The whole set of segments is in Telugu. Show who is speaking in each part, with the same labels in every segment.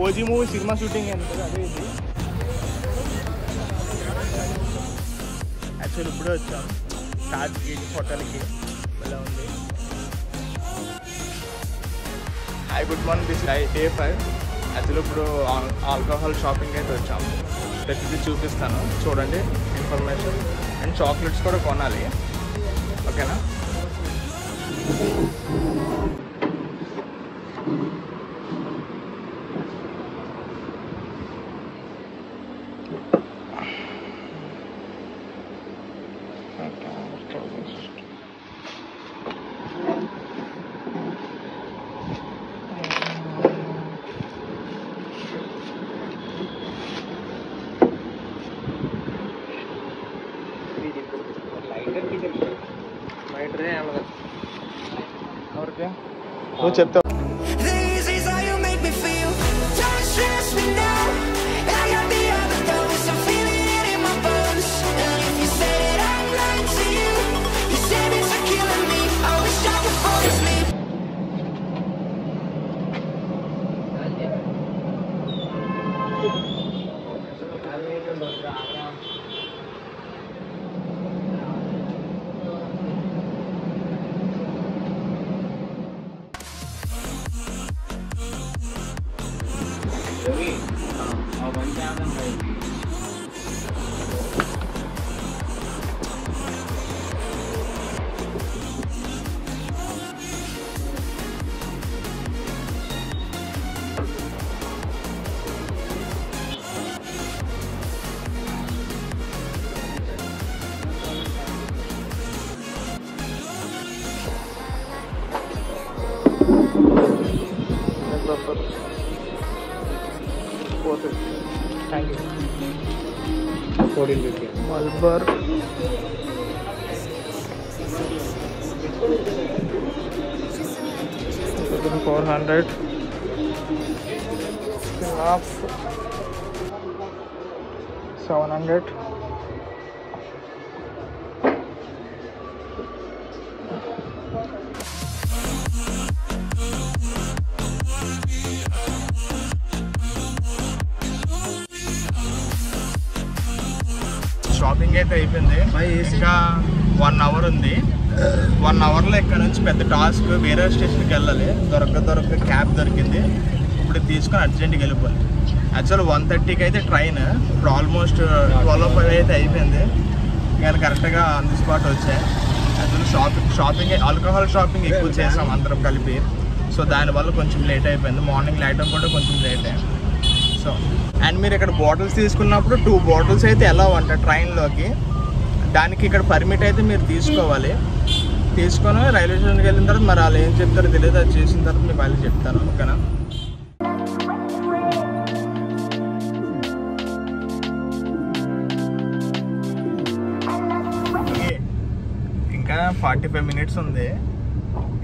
Speaker 1: ఓజీ మూవీ సినిమా షూటింగ్ అయింది కదా, అదే ఇది. యాక్చువల్ ఇప్పుడే వచ్చాం తాజ్ గేట్ హోటల్కి. ఇలా ఉంది. Hi, good morning. This day 5. Actual ఇప్పుడు ఆల్కహాల్ షాపింగ్ అయితే వచ్చాము. ప్రతిదీ చూపిస్తాను, చూడండి ఇన్ఫర్మేషన్. అండ్ చాక్లెట్స్ కూడా కొనాలి, ఓకేనా? నువ్వు చెప్తావు. Malbar 400 half 700. షాపింగ్ అయితే అయిపోయింది. ఇంకా 1 అవర్ ఉంది. 1 అవర్లో ఇక్కడ నుంచి పెద్ద టాస్క్, వేరే స్టేషన్కి వెళ్ళాలి. దొరక క్యాబ్ దొరికింది. ఇప్పుడు తీసుకొని అర్జెంట్గా వెళ్ళిపోవాలి. యాక్చువల్ 1:30కి అయితే ట్రైన్. ఇప్పుడు ఆల్మోస్ట్ 12:05 అయితే అయిపోయింది. కానీ కరెక్ట్గా ఆన్ ది స్పాట్ వచ్చాయి. యాక్చువల్ షాపింగ్ ఆల్కహాల్ షాపింగ్ ఎక్కువ చేసాం అందరం కలిపి. సో దానివల్ల కొంచెం లేట్ అయిపోయింది. మార్నింగ్ లేయడం కూడా కొంచెం లేట్ అయింది. సో అండ్ మీరు ఇక్కడ బాటిల్స్ తీసుకున్నప్పుడు 2 బాటిల్స్ అయితే ఎలా ఉంటాయి ట్రైన్లోకి. దానికి ఇక్కడ పర్మిట్ అయితే మీరు తీసుకోవాలి. తీసుకొని రైల్వే స్టేషన్కి వెళ్ళిన తర్వాత మరి వాళ్ళు ఏం చెప్తారో తెలియదు. అది చేసిన తర్వాత మీకు వాళ్ళు చెప్తాను, ఓకేనా? ఇంకా 45 మినిట్స్ ఉంది.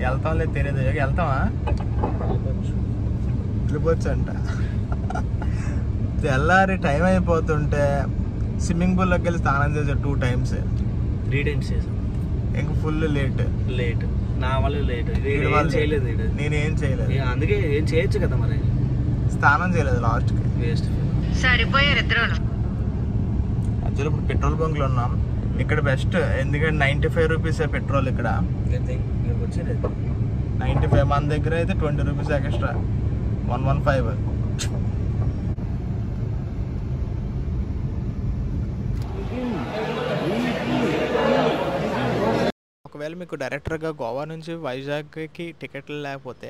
Speaker 1: వెళ్తాం లేదు తెలియదు. వెళ్తామా? వెళ్ళిపోవచ్చు అంట. తెల్లారి టైం అయిపోతుంటే స్విమ్మింగ్ పూల్లోకి వెళ్ళి స్నానం చేసా 2 టైమ్స్
Speaker 2: 3 టైమ్స్ చేసాం.
Speaker 1: ఇంకా ఫుల్ లేట్
Speaker 2: నా వల్ల లేట్. చేయలేదు,
Speaker 1: నేనేం చేయలేదు.
Speaker 2: అందుకే ఏం చేయొచ్చు కదా, మరి
Speaker 1: స్నానం చేయలేదు లాస్ట్కి.
Speaker 2: వేస్ట్
Speaker 3: సరిపోయారు ఇద్దరు.
Speaker 1: యాక్చువల్లీ ఇప్పుడు పెట్రోల్ బంక్లో ఉన్నాం. ఇక్కడ బెస్ట్, ఎందుకంటే 95 రూపీసే పెట్రోల్ ఇక్కడ.
Speaker 2: వచ్చేది
Speaker 1: 95. మన దగ్గర అయితే 20 రూపీస్ ఎక్స్ట్రా, 115. ఒకవేళ మీకు డైరెక్టర్గా గోవా నుంచి వైజాగ్కి టికెట్లు లేకపోతే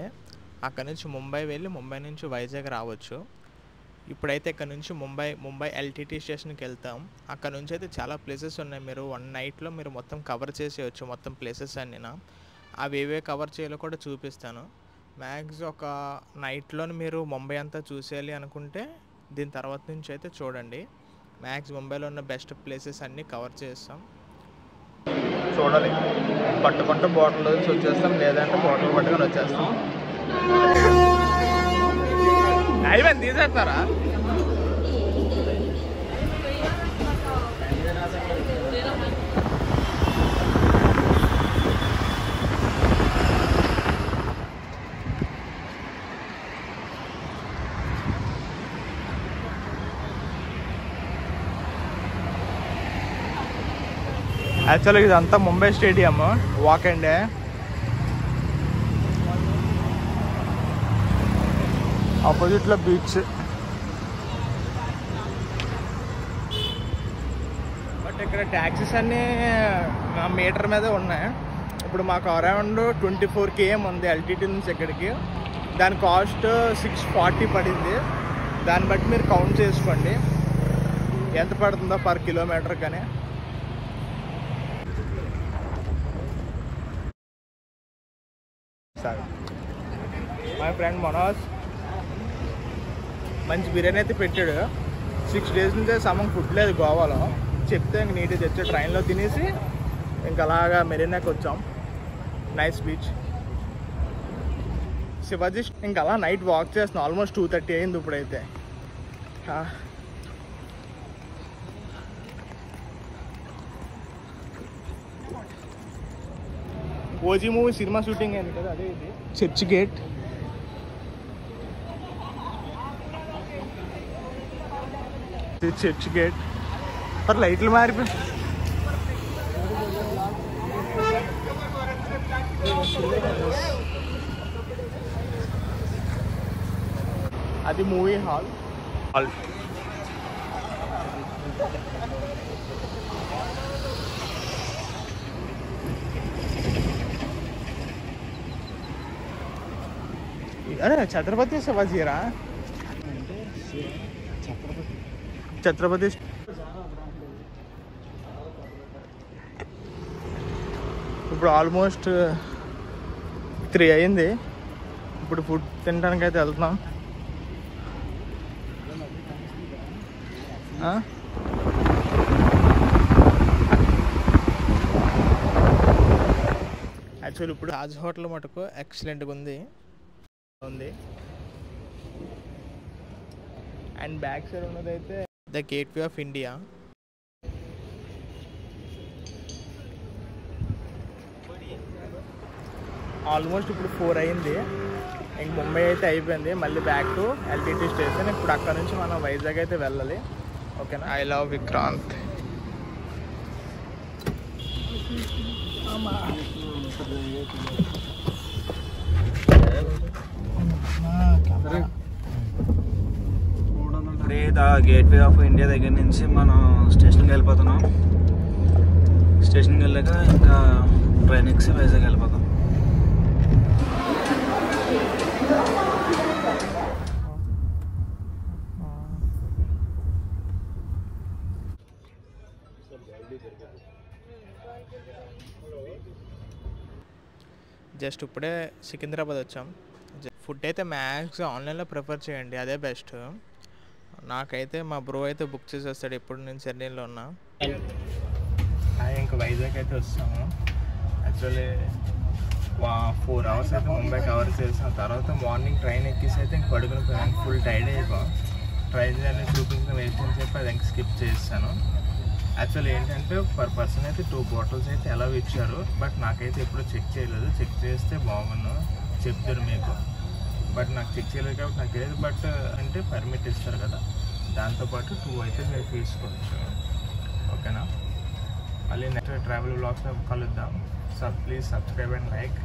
Speaker 1: అక్కడ నుంచి ముంబై వెళ్ళి ముంబై నుంచి వైజాగ్ రావచ్చు. ఇప్పుడైతే ఇక్కడ నుంచి ముంబై ఎల్టీటీ స్టేషన్కి వెళ్తాం. అక్కడ నుంచి అయితే చాలా ప్లేసెస్ ఉన్నాయి. మీరు 1 నైట్లో మీరు మొత్తం కవర్ చేసేయచ్చు, మొత్తం ప్లేసెస్ అన్నీ. అవి ఏవే కవర్ చేయాలో కూడా చూపిస్తాను. మ్యాక్స్ ఒక నైట్లోని మీరు ముంబై అంతా చూసేయాలి అనుకుంటే దీని తర్వాత నుంచి అయితే చూడండి. మ్యాక్స్ ముంబైలో ఉన్న బెస్ట్ ప్లేసెస్ అన్నీ కవర్ చేస్తాం. చూడాలి, పట్టుకుంటే బాటిల్ నుంచి వచ్చేస్తాం, లేదంటే బాటిల్ పట్టుకొని వచ్చేస్తాం. అయిపోయింది, తీసేస్తారా? యాక్చువల్గా ఇదంతా Mumbai stadium walk and day. ఆపోజిట్లో బీచ్. బట్ ఇక్కడ ట్యాక్సీస్ అన్నీ మీటర్ మీదే ఉన్నాయి. ఇప్పుడు మాకు అరౌండ్ 24 km ఉంది ఎల్టీటీ నుంచి ఇక్కడికి. దాని కాస్ట్ 640 పడింది. దాన్ని బట్టి మీరు కౌంట్ చేసుకోండి ఎంత పడుతుందో పర్ కిలోమీటర్. కానీ సరే, మా ఫ్రెండ్ మనోజ్ మంచి బిర్యానీ అయితే పెట్టాడు. 6 days నుంచి సమం ఫుడ్ లేదు గోవాలో. చెప్తే ఇంక నీట్గా తెచ్చే ట్రైన్లో తినేసి ఇంకా అలాగా మెరీనాకి వచ్చాం. Nice beach. శివాజీ ఇంకా అలా నైట్ వాక్ చేస్తున్నాం. ఆల్మోస్ట్ 2:30 అయింది ఇప్పుడైతే. ఓజీ మూవీ సినిమా షూటింగ్ అయింది కదా, అదే ఇది చర్చ్ గేట్. చర్చ్ గేట్ మరి లైట్లు మారిపోయి అది మూవీ హాల్. అరే ఛత్రపతి శివాజీరా, ఛత్రపతి. ఇప్పుడు ఆల్మోస్ట్ 3 అయింది. ఇప్పుడు ఫుడ్ తినడానికి అయితే వెళ్తున్నాం. యాక్చువల్లీ ఇప్పుడు తాజ్ హోటల్ మటుకు ఎక్సలెంట్గా ఉంది. అండ్ బ్యాక్ సైడ్ ఉన్నదైతే the gateway of India. Almost ఇప్పుడు 4 అయింది. ఇంక ముంబై అయితే అయిపోయింది. మళ్ళీ బ్యాక్ టు ఎల్టీటీ స్టేషన్. ఇప్పుడు అక్కడ నుంచి మనం వైజాగ్ అయితే వెళ్ళాలి. ఓకేనా. I love Vikrant.
Speaker 2: Gateway of India దగ్గర నుంచి మనం స్టేషన్కి వెళ్ళిపోతున్నాం. స్టేషన్కి వెళ్ళాక ఇంకా ట్రైన్ ఎక్కి వైజాగ్ వెళ్ళిపోతాం.
Speaker 1: జస్ట్ ఇప్పుడే సికింద్రాబాద్ వచ్చాం. ఫుడ్ అయితే మ్యాక్స్ ఆన్లైన్లో ప్రిఫర్ చేయండి, అదే బెస్ట్. నాకైతే మా బ్రో అయితే బుక్ చేసేస్తాడు. ఎప్పుడు నేను చెన్నైలో ఉన్నా. ఇంకా వైజాగ్ అయితే వస్తాము. యాక్చువల్లీ 4 hours అయితే ముంబై కవర్ చేసిన తర్వాత మార్నింగ్ ట్రైన్ ఎక్కేసి అయితే ఇంక పడుకుని పోయాను. ఫుల్ టైర్డ్ అయిపోయాం. ట్రైన్ జర్నీ చూపించిన వేస్ట్ అని చెప్పి అది ఇంక స్కిప్ చేస్తాను. యాక్చువల్లీ ఏంటంటే పర్ పర్సన్ అయితే 2 bottles అయితే ఎలా ఇచ్చారు. బట్ నాకైతే ఎప్పుడు చెక్ చేయలేదు. చెక్ చేస్తే బాగున్నాను చెప్తారు మీకు. బట్ నాకు చెక్ చేయలేదు కాబట్టి నాకు తెలియదు. బట్ అంటే పర్మిట్ ఇస్తారు కదా, దాంతోపాటు 2 అయితే మీరు తీసుకోవచ్చు. ఓకేనా. మళ్ళీ నెక్స్ట్ ట్రావెల్ బ్లాగ్స్లో కలుద్దాం. Please subscribe and like.